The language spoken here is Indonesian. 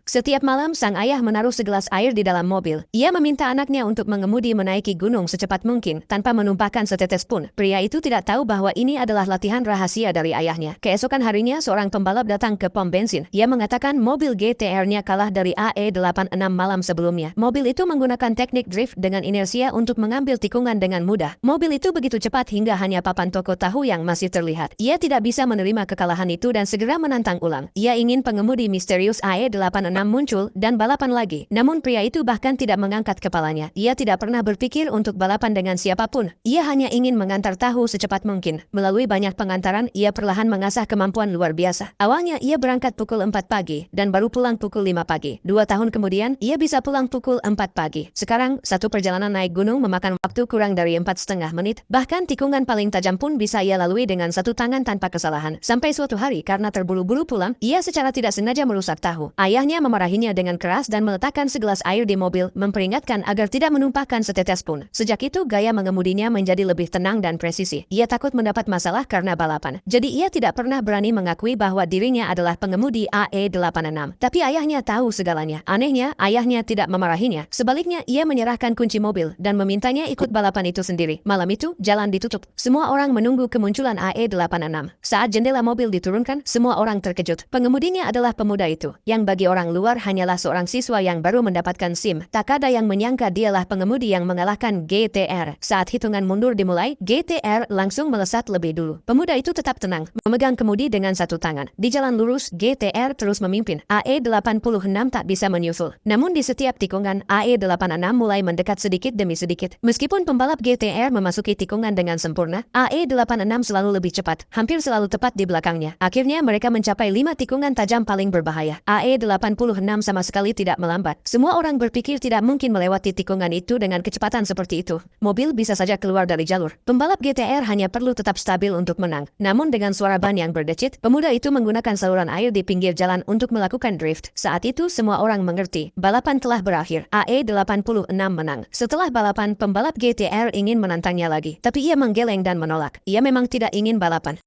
Setiap malam sang ayah menaruh segelas air di dalam mobil. Ia meminta anaknya untuk mengemudi menaiki gunung secepat mungkin tanpa menumpahkan setetes pun. Pria itu tidak tahu bahwa ini adalah latihan rahasia dari ayahnya. Keesokan harinya seorang pembalap datang ke pom bensin. Ia mengatakan mobil GTR-nya kalah dari AE86 malam sebelumnya. Mobil itu menggunakan teknik drift dengan inersia untuk mengambil tikungan dengan mudah. Mobil itu begitu cepat hingga hanya papan toko tahu yang masih terlihat. Ia tidak bisa menerima kekalahan itu dan segera menantang ulang. Ia ingin pengemudi misterius AE86 muncul dan balapan lagi. Namun pria itu bahkan tidak mengangkat kepalanya. Ia tidak pernah berpikir untuk balapan dengan siapapun. Ia hanya ingin mengantar tahu secepat mungkin. Melalui banyak pengantaran, ia perlahan mengasah kemampuan luar biasa. Awalnya ia berangkat pukul 4 pagi dan baru pulang pukul 5 pagi. 2 tahun kemudian, ia bisa pulang pukul 4 pagi. Sekarang, satu perjalanan naik gunung memakan waktu kurang dari 4,5 menit. Bahkan tikungan paling tajam pun bisa ia lalui dengan satu tangan tanpa kesalahan. Sampai suatu hari, karena terburu-buru pulang, ia secara tidak sengaja merusak tahu. Ayahnya memarahinya dengan keras dan meletakkan segelas air di mobil, memperingatkan agar tidak menumpahkan setetes pun. Sejak itu, gaya mengemudinya menjadi lebih tenang dan presisi. Ia takut mendapat masalah karena balapan. Jadi ia tidak pernah berani mengakui bahwa dirinya adalah pengemudi AE86. Tapi ayahnya tahu segalanya. Anehnya, ayahnya tidak memarahinya. Sebaliknya, ia menyerahkan kunci mobil dan memintanya ikut balapan itu sendiri. Malam itu, jalan ditutup. Semua orang menunggu kemunculan AE86. Saat jendela mobil diturunkan, semua orang terkejut. Pengemudinya adalah pemuda itu, yang bagi orang luar hanyalah seorang siswa yang baru mendapatkan SIM. Tak ada yang menyangka dialah pengemudi yang mengalahkan GTR. Saat hitungan mundur dimulai, GTR langsung melesat lebih dulu. Pemuda itu tetap tenang, memegang kemudi dengan satu tangan. Di jalan lurus, GTR terus memimpin. AE86 tak bisa menyusul. Namun di setiap tikungan, AE86 mulai mendekat sedikit demi sedikit. Meskipun pembalap GTR memasuki tikungan dengan sempurna, AE86 selalu lebih cepat, hampir selalu tepat di belakangnya. Akhirnya mereka mencapai 5 tikungan tajam paling berbahaya. AE86 sama sekali tidak melambat. Semua orang berpikir tidak mungkin melewati tikungan itu dengan kecepatan seperti itu. Mobil bisa saja keluar dari jalur. Pembalap GTR hanya perlu tetap stabil untuk menang. Namun dengan suara ban yang berdecit, pemuda itu menggunakan saluran air di pinggir jalan untuk melakukan drift. Saat itu semua orang mengerti, balapan telah berakhir. AE86 menang. Setelah balapan, pembalap GTR ingin menantangnya lagi. Tapi ia menggeleng dan menolak. Ia memang tidak ingin balapan.